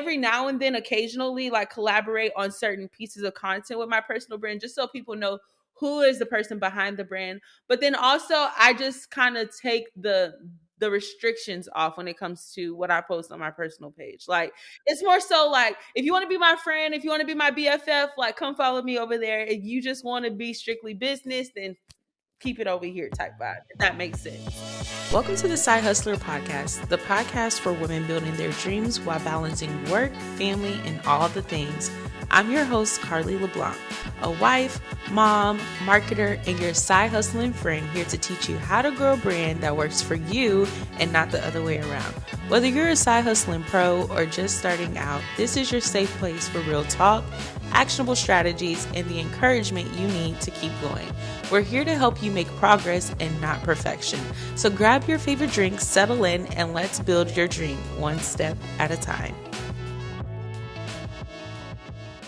every now and then, occasionally, like collaborate on certain pieces of content with my personal brand, just so people know who is the person behind the brand. But then also, I just kind of take the restrictions off when it comes to what I post on my personal page. Like, it's more so like, if you want to be my friend, if you want to be my BFF, like, come follow me over there. If you just want to be strictly business, then keep it over here type vibe, if that makes sense. Welcome to the Side Hustler Podcast, the podcast for women building their dreams while balancing work, family, and all the things. I'm your host, Carly LeBlanc, a wife, mom, marketer, and your side hustling friend here to teach you how to grow a brand that works for you and not the other way around. Whether you're a side hustling pro or just starting out, this is your safe place for real talk, actionable strategies, and the encouragement you need to keep going. We're here to help you make progress and not perfection. So grab your favorite drink, settle in, and let's build your dream one step at a time.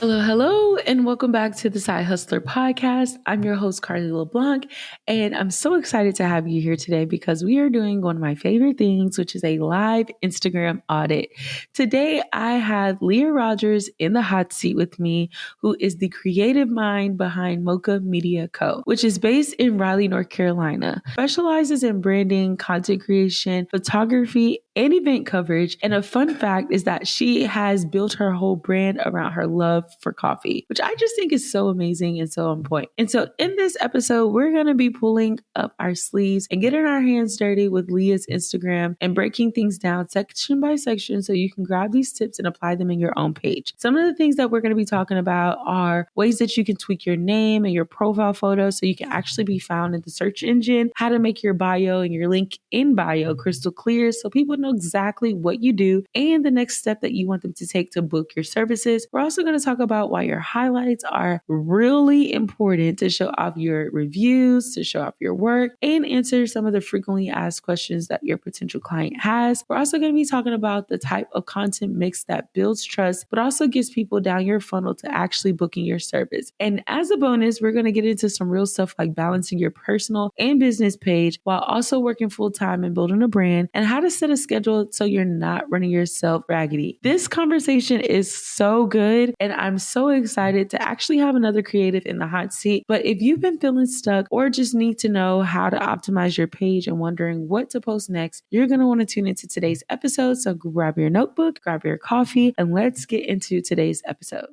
Hello, and welcome back to the Side Hustler Podcast. I'm your host, Carly LeBlanc, and I'm so excited to have you here today because we are doing one of my favorite things, which is a live Instagram audit. Today, I have Leah Rogers in the hot seat with me, who is the creative mind behind Mocha Media Co., which is based in Raleigh, North Carolina, specializes in branding, content creation, photography, and event coverage. And a fun fact is that she has built her whole brand around her love for coffee, which I just think is so amazing and so on point. And so in this episode, we're going to be pulling up our sleeves and getting our hands dirty with Leah's Instagram and breaking things down section by section so you can grab these tips and apply them in your own page. Some of the things that we're going to be talking about are ways that you can tweak your name and your profile photo so you can actually be found in the search engine, how to make your bio and your link in bio crystal clear so people know exactly what you do and the next step that you want them to take to book your services. We're also going to talk about why your highlights are really important to show off your reviews, to show off your work, and answer some of the frequently asked questions that your potential client has. We're also going to be talking about the type of content mix that builds trust, but also gets people down your funnel to actually booking your service. And as a bonus, we're going to get into some real stuff like balancing your personal and business page while also working full time and building a brand, and how to set a schedule so you're not running yourself raggedy. This conversation is so good, and I'm so excited to actually have another creative in the hot seat. But if you've been feeling stuck or just need to know how to optimize your page and wondering what to post next, you're going to want to tune into today's episode. So grab your notebook, grab your coffee, and let's get into today's episode.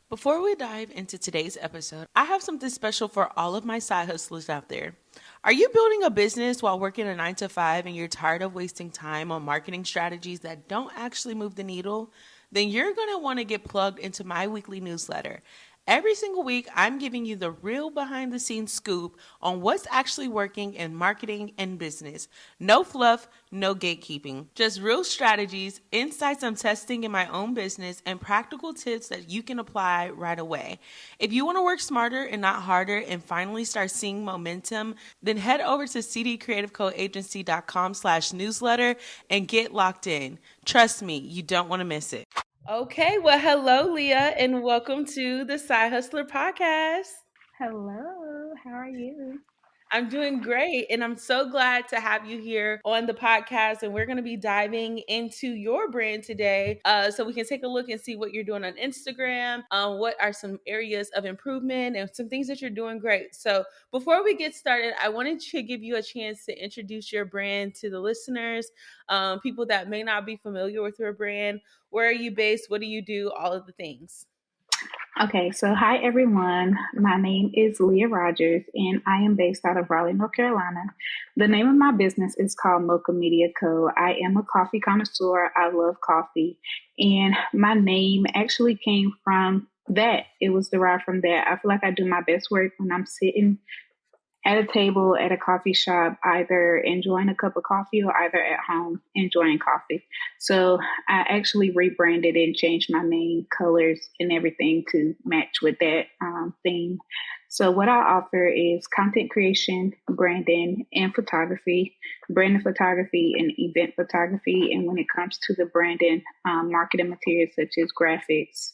Before we dive into today's episode, I have something special for all of my side hustlers out there. Are you building a business while working a 9-to-5 and you're tired of wasting time on marketing strategies that don't actually move the needle? Then you're going to want to get plugged into my weekly newsletter. Every single week, I'm giving you the real behind-the-scenes scoop on what's actually working in marketing and business. No fluff, no gatekeeping. Just real strategies, insights I'm testing in my own business, and practical tips that you can apply right away. If you want to work smarter and not harder and finally start seeing momentum, then head over to cdcreativecoagency.com/newsletter and get locked in. Trust me, you don't want to miss it. Okay, well, hello, Leah, and welcome to the Side Hustler Podcast. Hello, how are you? I'm doing great, and I'm so glad to have you here on the podcast, and we're going to be diving into your brand today so we can take a look and see what you're doing on Instagram, what are some areas of improvement, and some things that you're doing great. So before we get started, I wanted to give you a chance to introduce your brand to the listeners, people that may not be familiar with your brand. Where are you based? What do you do? All of the things. Okay, so hi everyone. My name is Leah Rogers and I am based out of Raleigh, North Carolina. The name of my business is called Mocha Media Co. I am a coffee connoisseur. I love coffee. And my name actually came from that. It was derived from that. I feel like I do my best work when I'm sitting at a table at a coffee shop, either enjoying a cup of coffee or either at home enjoying coffee. So I actually rebranded and changed my name, colors, and everything to match with that theme. So what I offer is content creation, branding, and photography, branding photography and event photography. And when it comes to the branding, marketing materials such as graphics,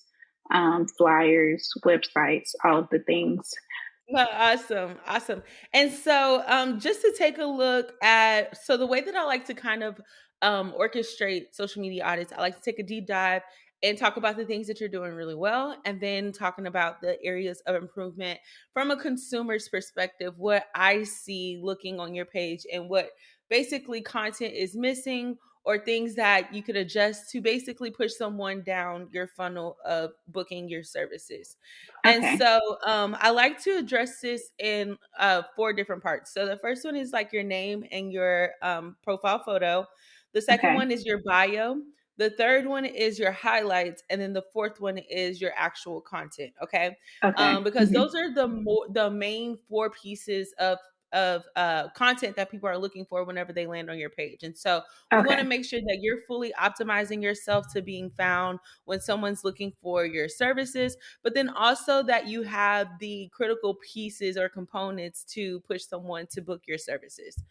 flyers, websites, all of the things. Well, awesome. And so just to take a look at, so the way that I like to kind of orchestrate social media audits, I like to take a deep dive and talk about the things that you're doing really well, and then talking about the areas of improvement from a consumer's perspective, what I see looking on your page and what basically content is missing or things that you could adjust to basically push someone down your funnel of booking your services. And Okay. so I like to address this in four different parts. So the first one is like your name and your profile photo. The second Okay. one is your bio. The third one is your highlights, and then the fourth one is your actual content. Okay, Okay. because Hmm. those are the main four pieces of content that people are looking for whenever they land on your page. And so we want to Okay. make sure that you're fully optimizing yourself to being found when someone's looking for your services, but then also that you have the critical pieces or components to push someone to book your services.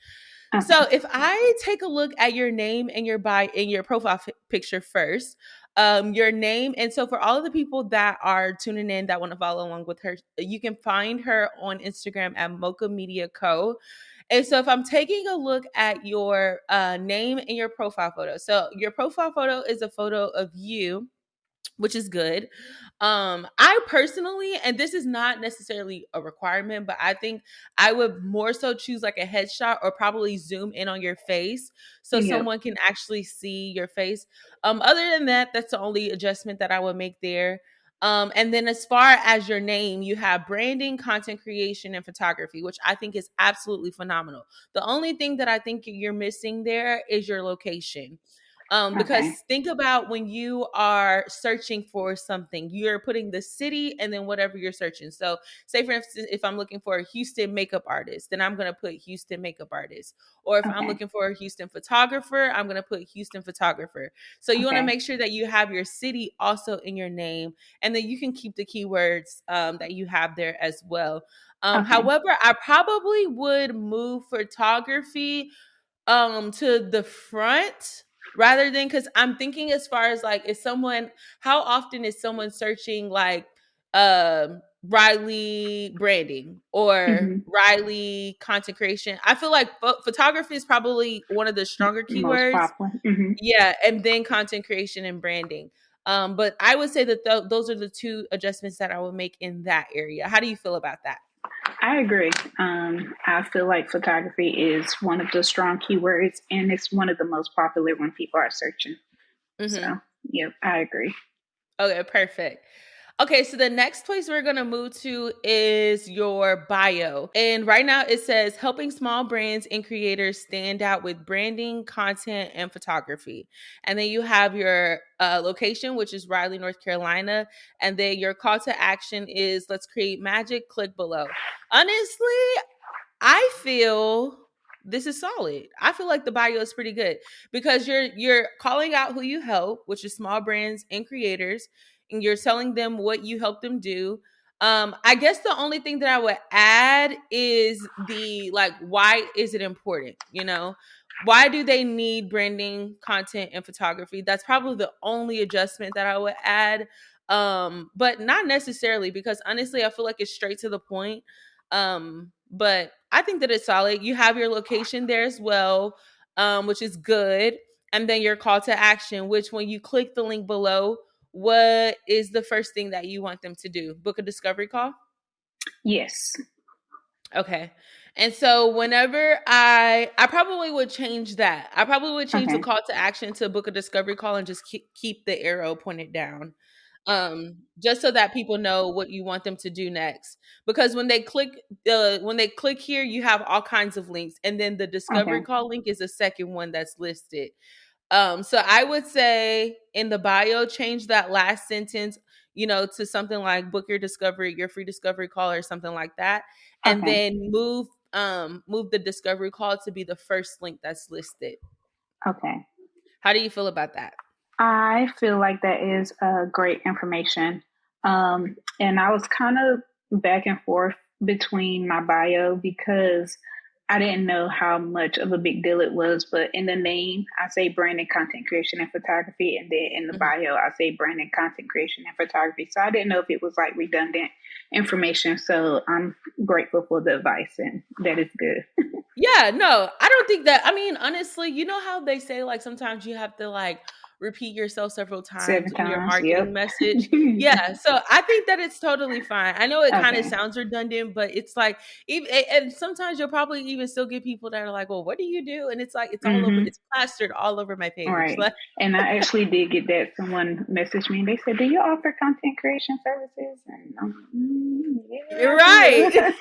So Okay. if I take a look at your name and your bio in your profile picture first, your name, and so for all of the people that are tuning in that want to follow along with her, you can find her on Instagram at Mocha Media Co. And so if I'm taking a look at your name and your profile photo, so your profile photo is a photo of you, which is good. I personally, and this is not necessarily a requirement, but I think I would more so choose like a headshot or probably zoom in on your face so Yep. someone can actually see your face. Other than that, that's the only adjustment that I would make there. And then as far as your name, you have branding, content creation, and photography, which I think is absolutely phenomenal. The only thing that I think you're missing there is your location. Because Okay. think about when you are searching for something, you're putting the city and then whatever you're searching. So, say for instance, if I'm looking for a Houston makeup artist, then I'm going to put Houston makeup artist. Or if I'm Okay. looking for a Houston photographer, I'm going to put Houston photographer. So, you want to Okay. make sure that you have your city also in your name, and then you can keep the keywords that you have there as well. Okay. However, I probably would move photography to the front rather than, because I'm thinking as far as like, is someone, how often is someone searching like Riley branding or Hmm. Riley content creation? I feel like photography is probably one of the stronger Most keywords. popular. Hmm. Yeah, and then content creation and branding. But I would say that those are the two adjustments that I would make in that area. How do you feel about that? I agree. I feel like photography is one of the strong keywords, and it's one of the most popular when people are searching. So, Mm-hmm. yep, I agree. Okay, perfect. Okay, so the next place we're going to move to is your bio. And right now it says helping small brands and creators stand out with branding, content, and photography. And then you have your location, which is Raleigh, North Carolina. And then your call to action is let's create magic, click below. Honestly, I feel this is solid. I feel like the bio is pretty good because you're calling out who you help, which is small brands and creators, and you're telling them what you help them do. I guess the only thing that I would add is the like, why is it important? You know, why do they need branding, content, and photography? That's probably the only adjustment that I would add. But not necessarily because honestly, I feel like it's straight to the point. But I think that it's solid. You have your location there as well, which is good. And then your call to action, which when you click the link below, what is the first thing that you want them to do? Book a discovery call? Yes. Okay. And so whenever I probably would change that. I probably would change the Okay. call to action to book a discovery call and just keep the arrow pointed down. Just so that people know what you want them to do next. Because when they click here, you have all kinds of links and then the discovery Okay. call link is the second one that's listed. So I would say in the bio, change that last sentence, to something like book your free discovery call or something like that. And Okay. then move the discovery call to be the first link that's listed. Okay. How do you feel about that? I feel like that is great information. And I was kind of back and forth between my bio because I didn't know how much of a big deal it was. But in the name, I say branding, content creation, and photography. And then in the Mhm. bio, I say branding, content creation, and photography. So I didn't know if it was like redundant information. So I'm grateful for the advice, and that is good. Yeah, no, I don't think that. I mean, honestly, you know how they say like sometimes you have to like repeat yourself several Seven times in your times. marketing Yep. message. Yeah, so I think that it's totally fine. I know it kind of Okay. sounds redundant, but it's like even and sometimes you'll probably even still get people that are like, "Well, what do you do?" And it's like it's all over, Mm-hmm. it's plastered all over my All page. right. And I actually did get that. Someone messaged me and they said, "Do you offer content creation services?" And yeah, You're I right. do.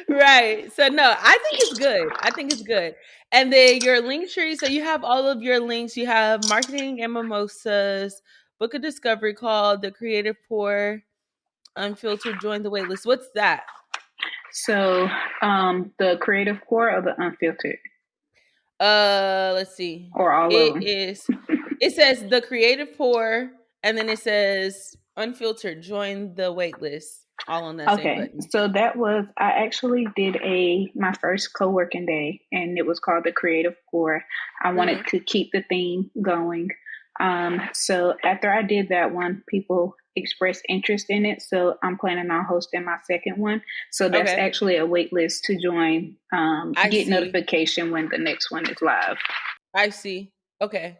Right. So no, I think it's good. I think it's good. And then your link tree. So you have all of your links. You have marketing and mimosas, book a discovery call, the creative pour, unfiltered, join the waitlist. What's that? So, the creative core or the unfiltered, Let's see. or all of It them. is. It says the creative pour, and then it says unfiltered, join the waitlist, all on that same Okay, button. so that was I actually did my first co-working day, and it was called the Creative Core. I wanted Hmm. to keep the theme going. So after I did that one, people expressed interest in it. So I'm planning on hosting my second one. So that's Okay, actually a wait list to join. I Get see. notification when the next one is live. I see. Okay.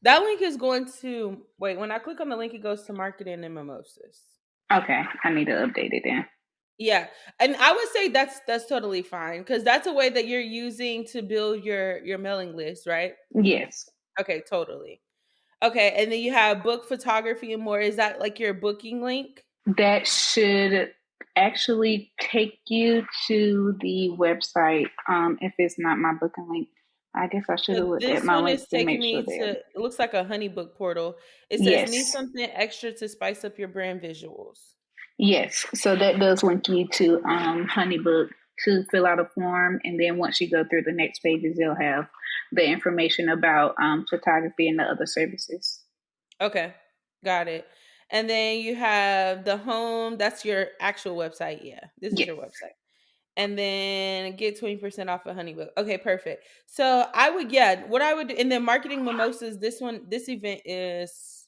That link is going to wait. When I click on the link, it goes to marketing and mimosas. Okay, I need to update it then. Yeah, and I would say that's totally fine because that's a way that you're using to build your mailing list, right? Yes. Okay, totally. Okay, and then you have book photography and more. Is that like your booking link? That should actually take you to the website. If it's not my booking link, I guess I should So have looked at this my one links is to taking make sure me they're. to. It looks like a HoneyBook portal. It says need Yes, something extra to spice up your brand visuals. yes. So that does link you to HoneyBook to fill out a form, and then once you go through the next pages, they'll have the information about photography and the other services. Okay, got it. And then you have the home. That's your actual website. Yeah, this is Yes. your website. And then get 20% off of HoneyBook. Okay, perfect. So I would, yeah, what I would do, and then marketing mimosas. This event is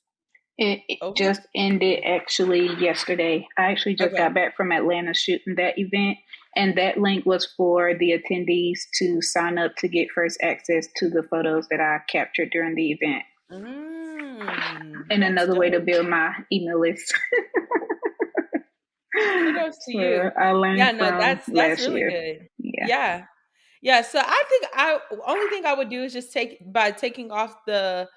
It over. just ended actually yesterday. I actually just Okay. got back from Atlanta shooting that event, and that link was for the attendees to sign up to get first access to the photos that I captured during the event. And That's another way to dope. build my email list. Kudos to So you. I Yeah, learned no, from that's last really year. good. Yeah. Yeah. Yeah, so I think I only thing I would do is just taking off the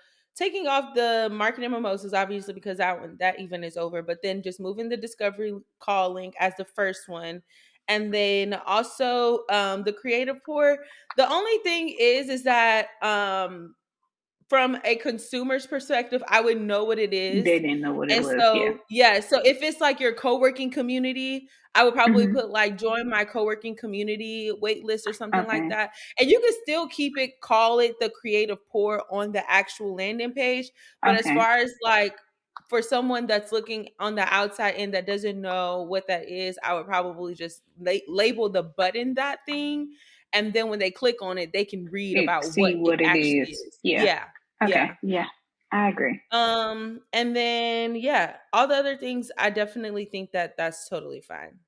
marketing mimosas, obviously because that event is over, but then just moving the discovery call link as the first one. And then also the creative pour. The only thing is that from a consumer's perspective, I would know what it They is. didn't know what it And was. Yeah. so, yeah, so if it's like your co-working community, I would probably Hmm. put like join my co-working community wait list or something like Okay. that. And you can still keep it, call it the creative pour on the actual landing page. But as Okay. far as like for someone that's looking on the outside and that doesn't know what that is, I would probably just label the button that thing. And then when they click on it, they can read about what See it what it actually is. is. Yeah. Yeah. Okay. Yeah. Yeah. I agree. And then yeah, all the other things I definitely think that that's totally fine.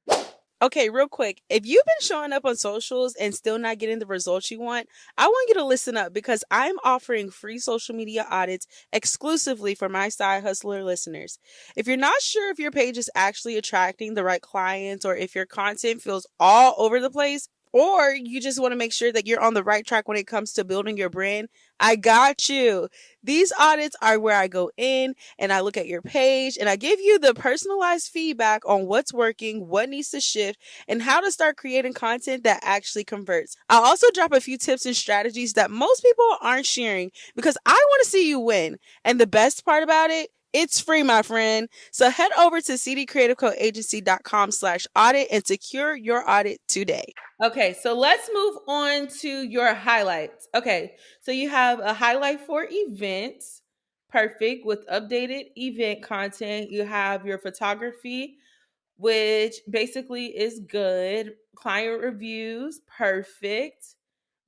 Okay, real quick. If you've been showing up on socials and still not getting the results you want, I want you to listen up because I'm offering free social media audits exclusively for my side hustler listeners. If you're not sure if your page is actually attracting the right clients or if your content feels all over the place, or you just want to make sure that you're on the right track when it comes to building your brand, I got you. These audits are where I go in and I look at your page and I give you the personalized feedback on what's working, what needs to shift, and how to start creating content that actually converts. I'll also drop a few tips and strategies that most people aren't sharing because I want to see you win. And the best part about it, it's free, my friend. So head over to cdcreativecoagency.com/audit and secure your audit today. Okay, so let's move on to your highlights. Okay, so you have a highlight for events, perfect, with updated event content. You have your photography, which basically is good. Client reviews, perfect.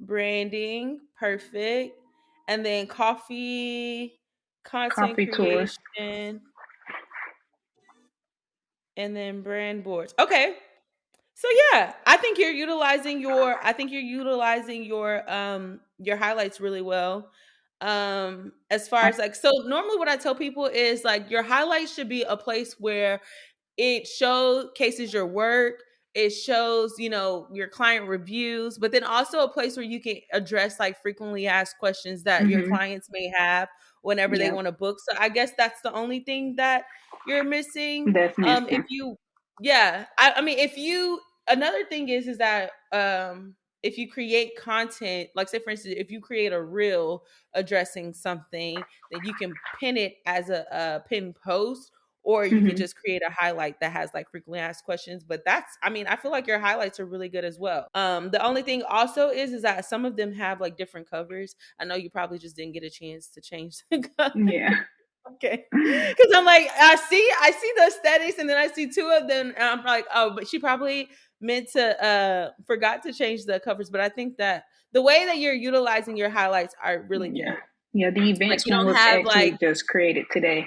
Branding, perfect. And then coffee, content Coffee tour. creation, and then brand boards. Okay. So yeah, I think you're utilizing your your highlights really well. As far as like, so normally what I tell people is like your highlights should be a place where it showcases your work. It shows, your client reviews, but then also a place where you can address like frequently asked questions that your Mm-hmm. clients may have whenever they Yep. want to book. So I guess that's the only thing that you're missing. That's If missing. you, yeah, I mean, if you, another thing is that, if you create content, like say for instance, if you create a reel addressing something, then you can pin it as a pin post, or you can Mm-hmm. just create a highlight that has like frequently asked questions. But that's, I mean, I feel like your highlights are really good as well. The only thing also is that some of them have like different covers. I know you probably just didn't get a chance to change the cover. Yeah. Okay. Because I'm like, I see the aesthetics, and then I see two of them, and I'm like, oh, but she probably meant to forgot to change the covers. But I think that the way that you're utilizing your highlights are really Yeah. good. Yeah. The Like events you one don't was have like, actually just created today.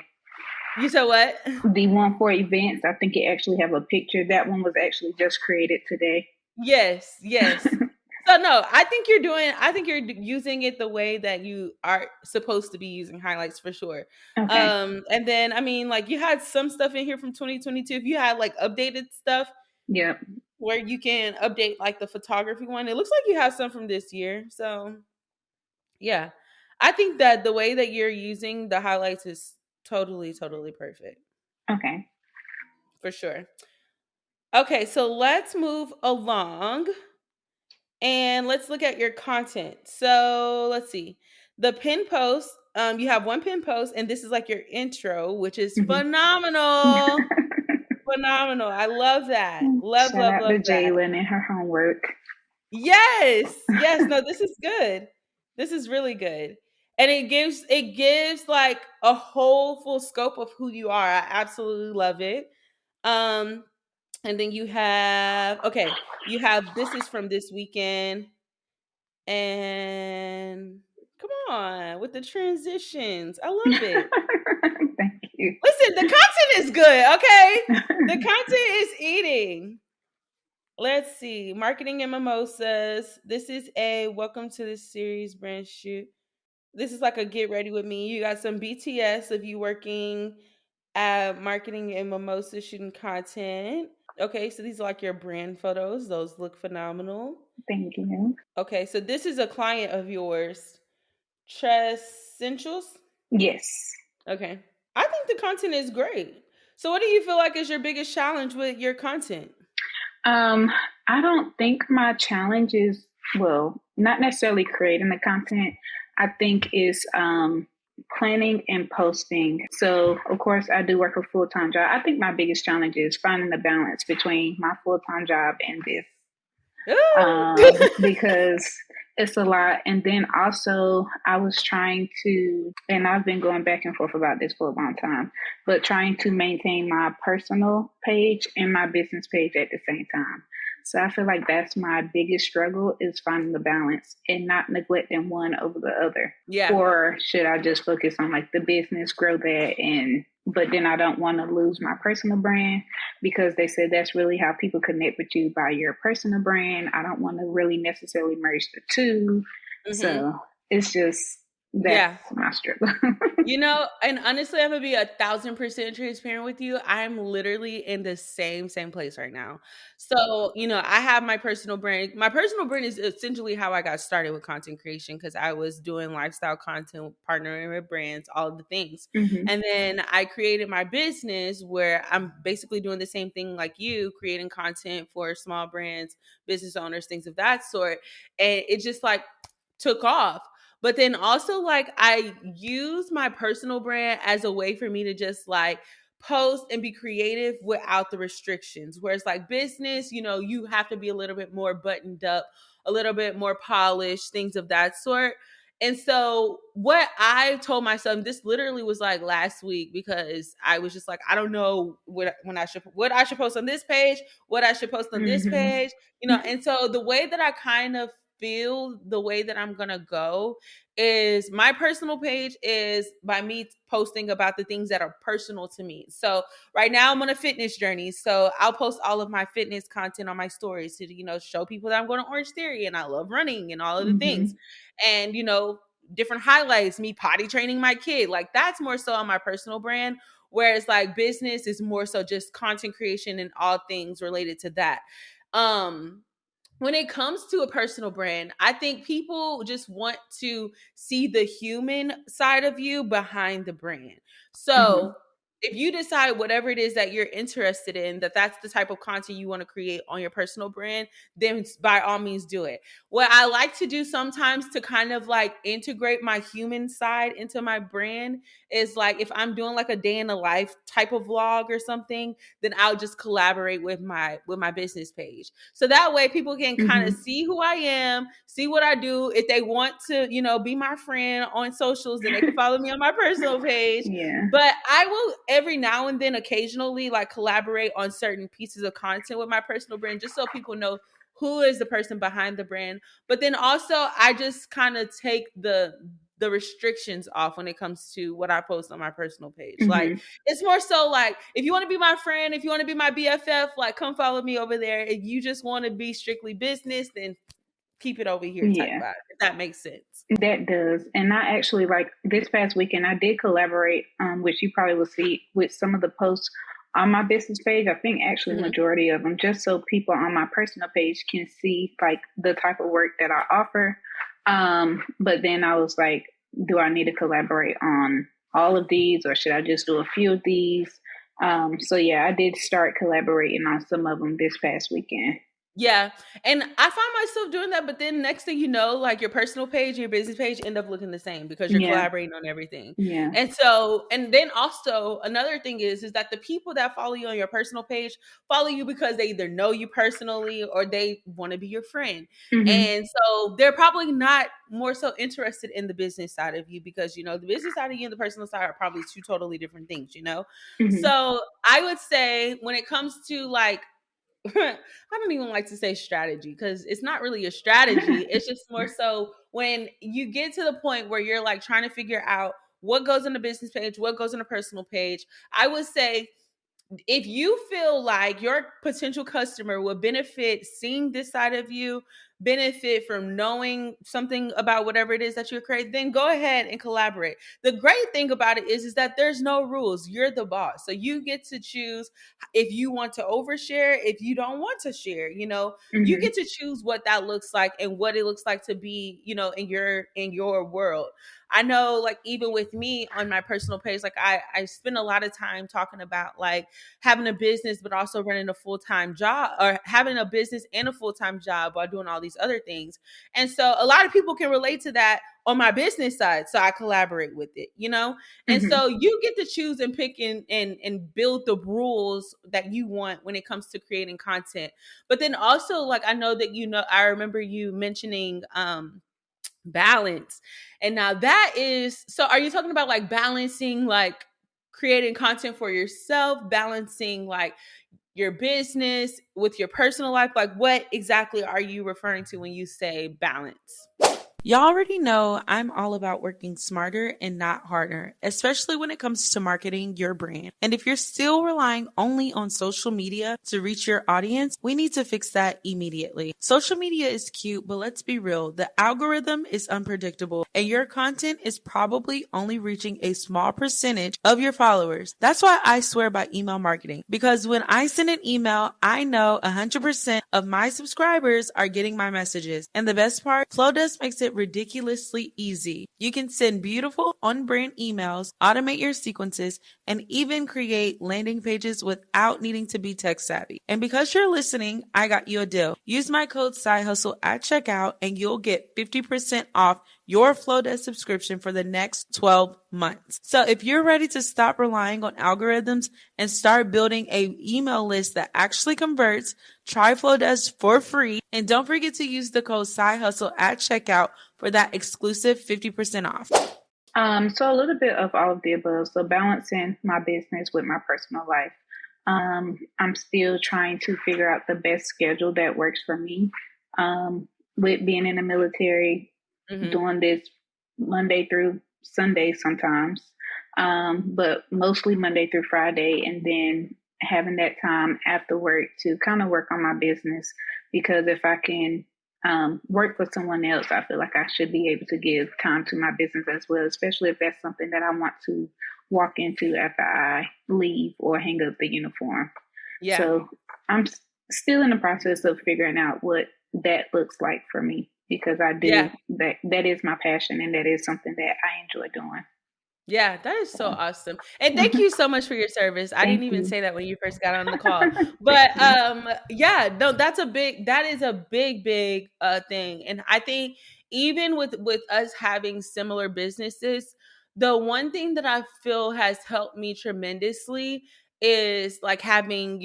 you said what? The one for events, I think it actually have a picture. That one was actually just created today. Yes, yes. So no, I think you're using it the way that you are supposed to be using highlights for sure. Okay. And then I mean, like you had some stuff in here from 2022. If you had like updated stuff Yep. where you can update like the photography one, it looks like you have some from this year. So yeah, I think that the way that you're using the highlights is totally, totally perfect Okay. for sure. Okay, so let's move along. And let's look at your content. So let's see. The pin post, you have one pin post, and this is like your intro, which is Hmm. phenomenal. Phenomenal. I love that. Love, Shout love, out to love that. Jalen and her homework. Yes. Yes. No, this is good. This is really good. And it gives like a whole full scope of who you are. I absolutely love it. Um, and then you have this is from this weekend. And come on with the transitions. I love it. Thank you. Listen, the content is good, okay? The content is eating. Let's see. Marketing and mimosas. This is a welcome to the series brand shoot. This is like a get ready with me. You got some BTS of you working at marketing and mimosas shooting content. Okay, so these are like your brand photos. Those look phenomenal. Thank you. Okay, so this is a client of yours. Tressentials? Yes. Okay. I think the content is great. So what do you feel like is your biggest challenge with your content? Um, I don't think my challenge is, well, not necessarily creating the content. I think is planning and posting. So, of course, I do work a full time job. I think my biggest challenge is finding the balance between my full time job and this, because it's a lot. And then also, I was trying to, and I've been going back and forth about this for a long time, but trying to maintain my personal page and my business page at the same time. So I feel like that's my biggest struggle is finding the balance and not neglecting one over the other. Yeah. Or should I just focus on like the business, grow that, and but then I don't want to lose my personal brand because they said that's really how people connect with you by your personal brand. I don't want to really necessarily merge the two. Mhm. So it's just that's Yeah. my struggle. And honestly, I'm gonna be 1,000% transparent with you. I'm literally in the same place right now. So, I have my personal brand. My personal brand is essentially how I got started with content creation because I was doing lifestyle content, partnering with brands, all of the things. Hmm. And then I created my business where I'm basically doing the same thing like you, creating content for small brands, business owners, things of that sort. And it just like took off. But then also like I use my personal brand as a way for me to just like post and be creative without the restrictions. Whereas like business, you have to be a little bit more buttoned up, a little bit more polished, things of that sort. And so what I told myself, this literally was like last week because I was just like, I don't know what I should post on this page, what I should post on this Hmm. page, and so the way that I kind of feel the way that I'm gonna go is my personal page is by me posting about the things that are personal to me. So right now I'm on a fitness journey. So I'll post all of my fitness content on my stories to, show people that I'm going to Orange Theory and I love running and all of the things. And, different highlights, me potty training my kid. Like that's more so on my personal brand. Whereas like business is more so just content creation and all things related to that. When it comes to a personal brand, I think people just want to see the human side of you behind the brand. So if you decide whatever it is that you're interested in, that's the type of content you want to create on your personal brand, then by all means do it. What I like to do sometimes to kind of like integrate my human side into my brand is like if I'm doing like a day in the life type of vlog or something, then I'll just collaborate with my business page. So that way people can kind of see who I am, see what I do. If they want to, be my friend on socials, then they can follow me on my personal page. Yeah. But I will every now and then occasionally like collaborate on certain pieces of content with my personal brand just so people know who is the person behind the brand. But then also I just kind of take the restrictions off when it comes to what I post on my personal page. Like it's more so like if you want to be my friend, if you want to be my BFF, like come follow me over there. If you just want to be strictly business, then keep it over here type vibe, if that makes sense. That does. And I actually like this past weekend I did collaborate, which you probably will see with some of the posts on my business page. I think actually majority of them, just so people on my personal page can see like the type of work that I offer. But then I was like, do I need to collaborate on all of these or should I just do a few of these? So yeah, I did start collaborating on some of them this past weekend. Yeah. And I find myself doing that, but then next thing you know, like your personal page and your business page end up looking the same because you're collaborating on everything. Yeah. And so, and then also another thing is that the people that follow you on your personal page follow you because they either know you personally or they want to be your friend. And so they're probably not more so interested in the business side of you because, the business side of you and the personal side are probably two totally different things, So I would say when it comes to like, I don't even like to say strategy because it's not really a strategy. It's just more so when you get to the point where you're like trying to figure out what goes on the business page, what goes on the personal page. I would say if you feel like your potential customer will benefit seeing this side of you, benefit from knowing something about whatever it is that you create, then go ahead and collaborate. The great thing about it is that there's no rules. You're the boss. So you get to choose if you want to overshare, if you don't want to share, you get to choose what that looks like and what it looks like to be, in your world. I know like even with me on my personal page, like I spend a lot of time talking about like having a business, but also running a full-time job or having a business and a full-time job while doing all these other things. And so a lot of people can relate to that on my business side. So I collaborate with it, And so you get to choose and pick and build the rules that you want when it comes to creating content. But then also like, I know that, I remember you mentioning, balance. And now that is, so are you talking about like balancing, like creating content for yourself, balancing like your business with your personal life? Like what exactly are you referring to when you say balance? Y'all already know I'm all about working smarter and not harder, especially when it comes to marketing your brand. And if you're still relying only on social media to reach your audience, we need to fix that immediately. Social media is cute, but let's be real. The algorithm is unpredictable and your content is probably only reaching a small percentage of your followers. That's why I swear by email marketing, because when I send an email, I know 100% of my subscribers are getting my messages. And the best part, Flowdesk makes it ridiculously easy. You can send beautiful on-brand emails, automate your sequences, and even create landing pages without needing to be tech savvy. And because you're listening, I got you a deal. Use my code SIDEHUSTLE at checkout and you'll get 50% off your Flowdesk subscription for the next 12 months. So if you're ready to stop relying on algorithms and start building an email list that actually converts, try Flowdesk for free. And don't forget to use the code SIDEHUSTLE at checkout for that exclusive 50% off. So a little bit of all of the above. So balancing my business with my personal life. I'm still trying to figure out the best schedule that works for me. with being in the military, Mm-hmm. doing this Monday through Sunday sometimes, but mostly Monday through Friday, and then having that time after work to kind of work on my business. Because if I can work for someone else, I feel like I should be able to give time to my business as well, especially if that's something that I want to walk into after I leave or hang up the uniform. Yeah. So I'm still in the process of figuring out what that looks like for me, because I Yeah. do that is my passion, and that is something that I enjoy doing. Yeah, that is so So awesome. And thank you so much for your service. I didn't thank even you. say that when you first got on the call. Thank But you. yeah, no, that is a big thing. And I think even with us having similar businesses, the one thing that I feel has helped me tremendously is like having,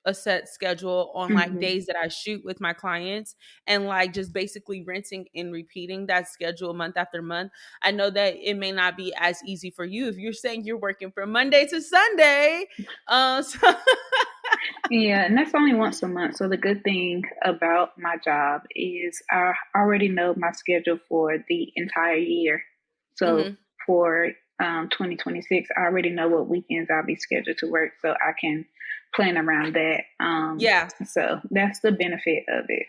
a set schedule on like Hmm. days that I shoot with my clients, and like just basically rinsing and repeating that schedule month after month. I know that it may not be as easy for you if you're saying you're working from Monday to Sunday. So Yeah, and that's only once a month. So the good thing about my job is I already know my schedule for the entire year. So mhm. for 2026, I already know what weekends I'll be scheduled to work, so I can plan around that. Yeah. So that's the benefit of it.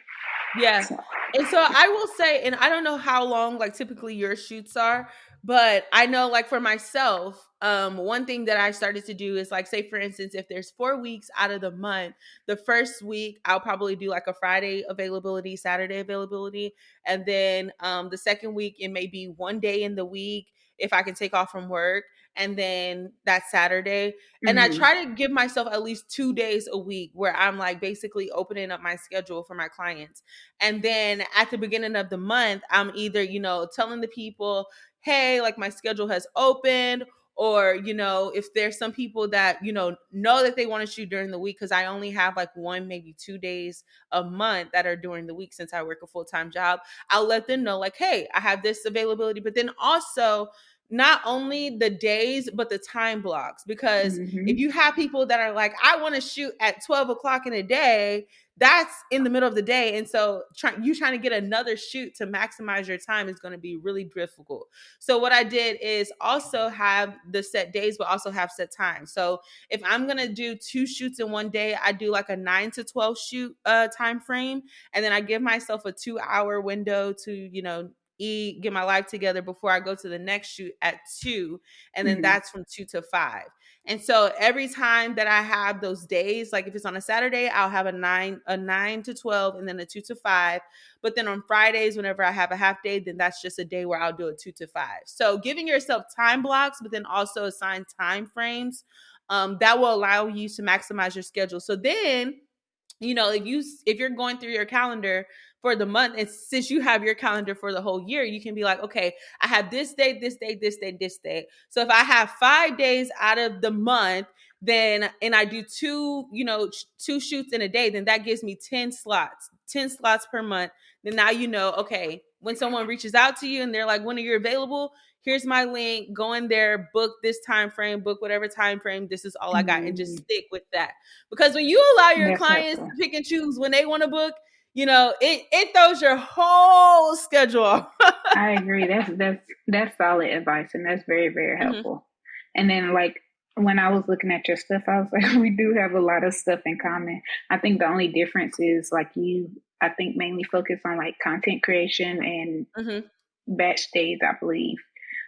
Yeah. So, And so I will say, and I don't know how long like typically your shoots are, but I know like for myself, one thing that I started to do is like, say for instance, if there's 4 weeks out of the month, the first week I'll probably do like a Friday availability, Saturday availability. And then the second week it may be one day in the week if I can take off from work. And then that Saturday. And I hmm. try to give myself at least 2 days a week where I'm like basically opening up my schedule for my clients. And then at the beginning of the month, I'm either, telling the people, hey, like my schedule has opened, or, if there's some people that, know that they want to shoot during the week, because I only have like one, maybe 2 days a month that are during the week since I work a full time job, I'll let them know, like, hey, I have this availability. But then also, not only the days, but the time blocks. Because if Hmm. you have people that are like, I want to shoot at 12 o'clock in a day, that's in the middle of the day. And so trying to get another shoot to maximize your time is going to be really difficult. So what I did is also have the set days, but also have set times. So if I'm going to do 2 shoots in one day, I do like a 9 to 12 shoot time frame. And then I give myself a 2 hour window to, eat, get my life together before I go to the next shoot at 2. And then Hmm. that's from 2 to 5. And so every time that I have those days, like if it's on a Saturday, I'll have a 9 to 12 and then a 2 to 5. But then on Fridays, whenever I have a half day, then that's just a day where I'll do a 2 to 5. So giving yourself time blocks, but then also assign time frames, that will allow you to maximize your schedule. So then, if you're going through your calendar for the month, and since you have your calendar for the whole year, you can be like, okay, I have this day, this day, this day, this day. So if I have 5 days out of the month, then and I do two shoots in a day, then that gives me 10 slots per month. Then now okay, when someone reaches out to you and they're like, when are you available, here's my link, go in there, book this time frame, book whatever time frame, this is all I got, and just Hmm. stick with that. Because when you allow your That's clients helpful. to pick and choose when they want to book, it throws your whole schedule off. I agree. That's solid advice, and that's very, very Mhm. helpful. And then, like, when I was looking at your stuff, I was like, we do have a lot of stuff in common. I think the only difference is like you, I think, mainly focus on like content creation and Mhm. batch days, I believe.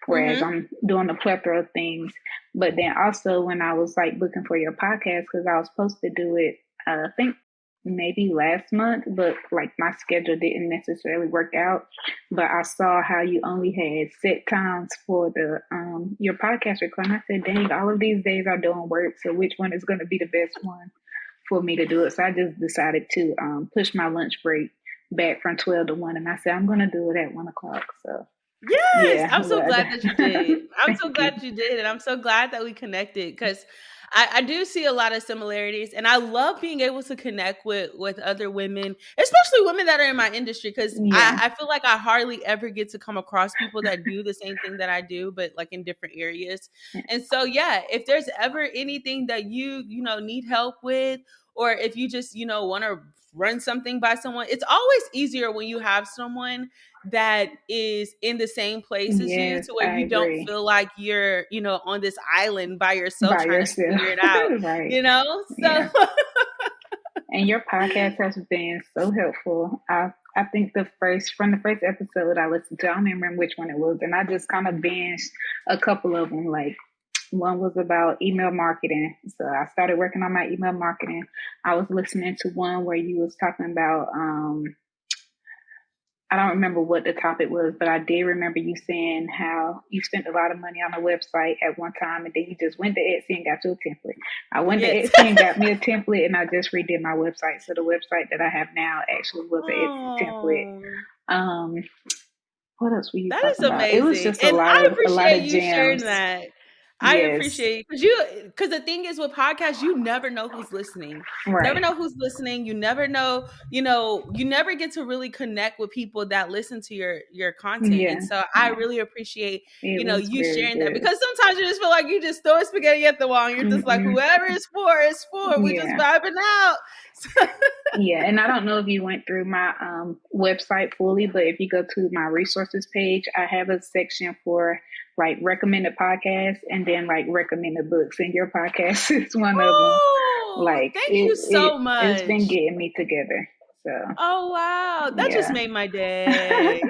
Whereas Mhm. I'm doing a plethora of things. But then also when I was like looking for your podcast, because I was supposed to do it, I think maybe last month, but like my schedule didn't necessarily work out. But I saw how you only had set times for the your podcast recording. I said, dang, all of these days are doing work. So which one is going to be the best one for me to do it? So I just decided to push my lunch break back from 12 to 1, and I said I'm going to do it at 1 o'clock. So Yes, yeah, I'm so but glad that you did. I'm thank so you. glad that you did, and I'm so glad that we connected, because I do see a lot of similarities, and I love being able to connect with other women, especially women that are in my industry, because Yeah. I feel like I hardly ever get to come across people that do the same thing that I do, but like in different areas. And so, yeah, if there's ever anything that you need help with, or if you just, want to run something by someone, it's always easier when you have someone that is in the same place as you, Yes, to where I you don't agree. feel like you're, on this island by yourself By trying to yourself. figure it out, Right. So Yeah. And your podcast has been so helpful. I think from the first episode I listened to, I don't remember which one it was, and I just kind of binged a couple of them. Like one was about email marketing, so I started working on my email marketing. I was listening to one where you was talking about I don't remember what the topic was, but I did remember you saying how you spent a lot of money on a website at one time, and then you just went to Etsy and got you a template. I went to yes. Etsy and got me a template, and I just redid my website. So the website that I have now actually was an Etsy template. Oh, Um, what else were you that is talking about? It was amazing. just And I a lot appreciate of you sharing gems. that. I Yes, appreciate, because the thing is with podcasts, you never know who's listening. Never right. know who's listening. You never know, you never get to really connect with people that listen to your content. Yeah, And so I yeah. really appreciate, It was you very sharing that, good. because sometimes you just feel like you just throwing spaghetti at the wall and you're just like, Mm-mm. whoever it's for, it's for. We just Yeah. vibing out. Yeah, and I don't know if you went through my website fully, but if you go to my resources page, I have a section for like recommended podcasts and then like recommended books, and your podcast is one of them. Oh, Like thank you so it's been much. getting me together. So Oh wow, that just yeah, made my day.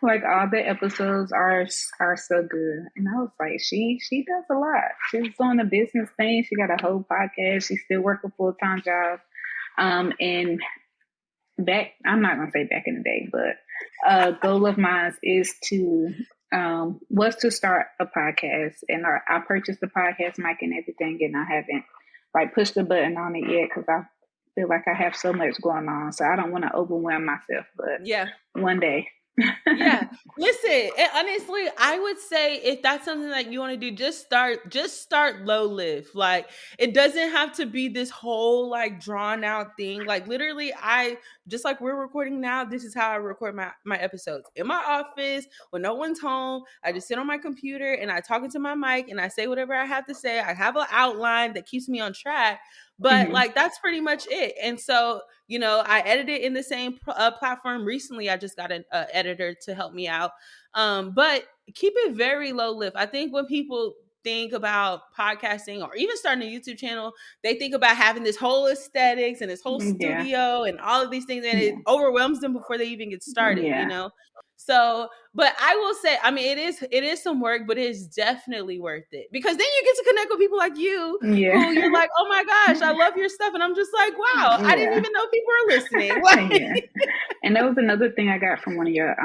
like all the episodes are so good, and I was like, she does a lot. She's doing a business thing. She got a whole podcast. She's still working full-time job. And I'm not gonna say back in the day, but a goal of mine is to was to start a podcast, and I purchased the podcast mic and everything, and I haven't like pushed the button on it yet because I feel like I have so much going on, so I don't want to overwhelm myself. But Yeah. one day, Yeah. Listen, and honestly, I would say if that's something that you want to do, just start low live. Like it doesn't have to be this whole like drawn out thing. Like literally, I just like we're recording now, this is how I record my episodes. In my office when no one's home. I just sit on my computer and I talk into my mic and I say whatever I have to say. I have an outline that keeps me on track. But Mhm. like that's pretty much it. And so I edited in the same platform. Recently, I just got an editor to help me out. But keep it very low lift. I think when people think about podcasting or even starting a YouTube channel, they think about having this whole aesthetics and this whole Yeah, studio and all of these things, and it yeah, overwhelms them before they even get started. yeah, So, but I will say, I mean, it is some work, but it is definitely worth it, because then you get to connect with people like you yeah, who you're like, oh my gosh, I love your stuff. And I'm just like, wow, I didn't yeah, even know people are listening. yeah. And that was another thing I got from one of your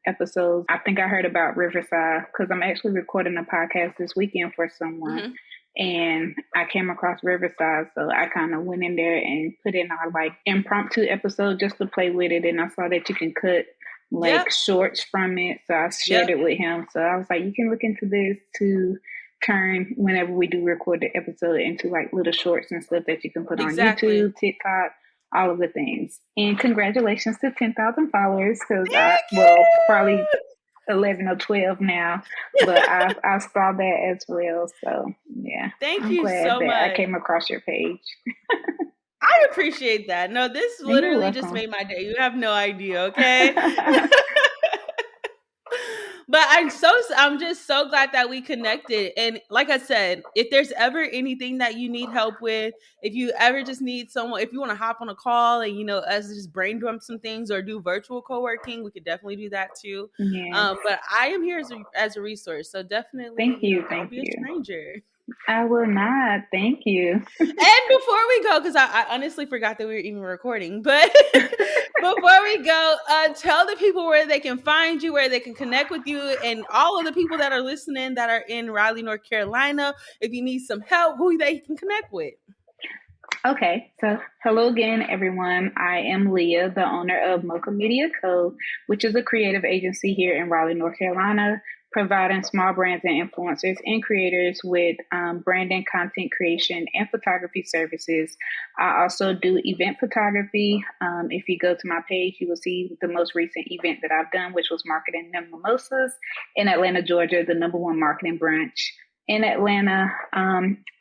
episodes. I think I heard about Riverside because I'm actually recording a podcast this weekend for someone. Mhm. And I came across Riverside, so I kind of went in there and put in our like impromptu episode just to play with it. And I saw that you can cut like Yep. shorts from it, so I shared Yep. it with him. So I was like, you can look into this to turn whenever we do record the episode into like little shorts and stuff that you can put on Exactly. YouTube, TikTok, all of the things. And congratulations to 10,000 followers because Thank probably you. 11 or 12 now, but I saw that as well. So yeah, Thank I'm you glad so that I much. came across your page. I appreciate that. No, this And you're literally just welcome. made my day. You have no idea, okay? But I'm just so glad that we connected. And like I said, if there's ever anything that you need help with, if you ever just need someone, if you want to hop on a call and us just brain dump some things or do virtual co-working, we could definitely do that too. Yes. But I am here as a resource. So definitely, Thank you. don't Thank be a you. stranger. I will not. Thank you. And before we go, because I honestly forgot that we were even recording, but before we go, tell the people where they can find you, where they can connect with you, and all of the people that are listening that are in Raleigh, North Carolina. If you need some help, who they can connect with. Okay, so hello again, everyone. I am Leah, the owner of Mocha Media Co., which is a creative agency here in Raleigh, North Carolina, providing small brands and influencers and creators with branding, content creation, and photography services. I also do event photography. If you go to my page, you will see the most recent event that I've done, which was Marketing Them Mimosas in Atlanta, Georgia, the #1 marketing brunch in Atlanta.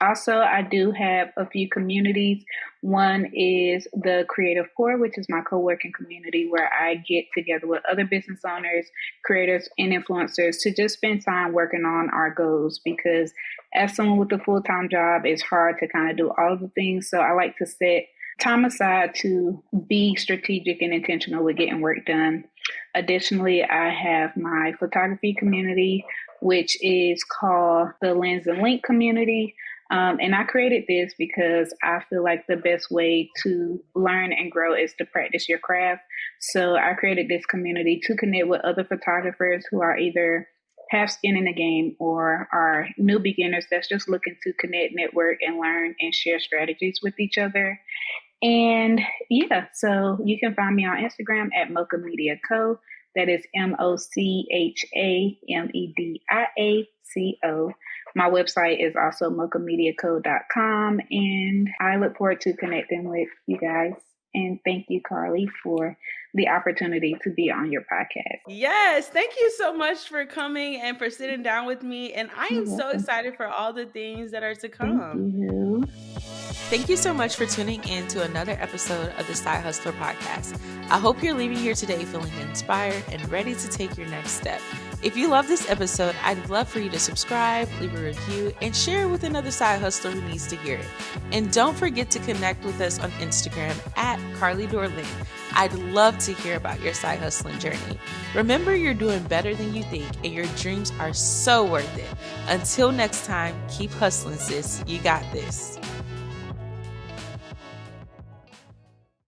Also, I do have a few communities. One is the Creative Core, which is my co-working community where I get together with other business owners, creators, and influencers to just spend time working on our goals. Because as someone with a full-time job, it's hard to kind of do all of the things. So I like to set time aside to be strategic and intentional with getting work done. Additionally, I have my photography community, which is called the Lens and Link community. And I created this because I feel like the best way to learn and grow is to practice your craft. So I created this community to connect with other photographers who are either have skin in the game or are new beginners that's just looking to connect, network, and learn and share strategies with each other. And yeah, so you can find me on Instagram at Mocha Media Co. That is MochaMediaco. My website is also mochamediaco.com. And I look forward to connecting with you guys. And thank you, Carly, for the opportunity to be on your podcast. Yes, thank you so much for coming and for sitting down with me. And I am so excited for all the things that are to come. Thank you. Thank you so much for tuning in to another episode of the Side Hustler Podcast. I hope you're leaving here today feeling inspired and ready to take your next step. If you love this episode, I'd love for you to subscribe, leave a review, and share it with another side hustler who needs to hear it. And don't forget to connect with us on Instagram at Carly Dorlin. I'd love to hear about your side hustling journey. Remember, you're doing better than you think, and your dreams are so worth it. Until next time, keep hustling, sis. You got this.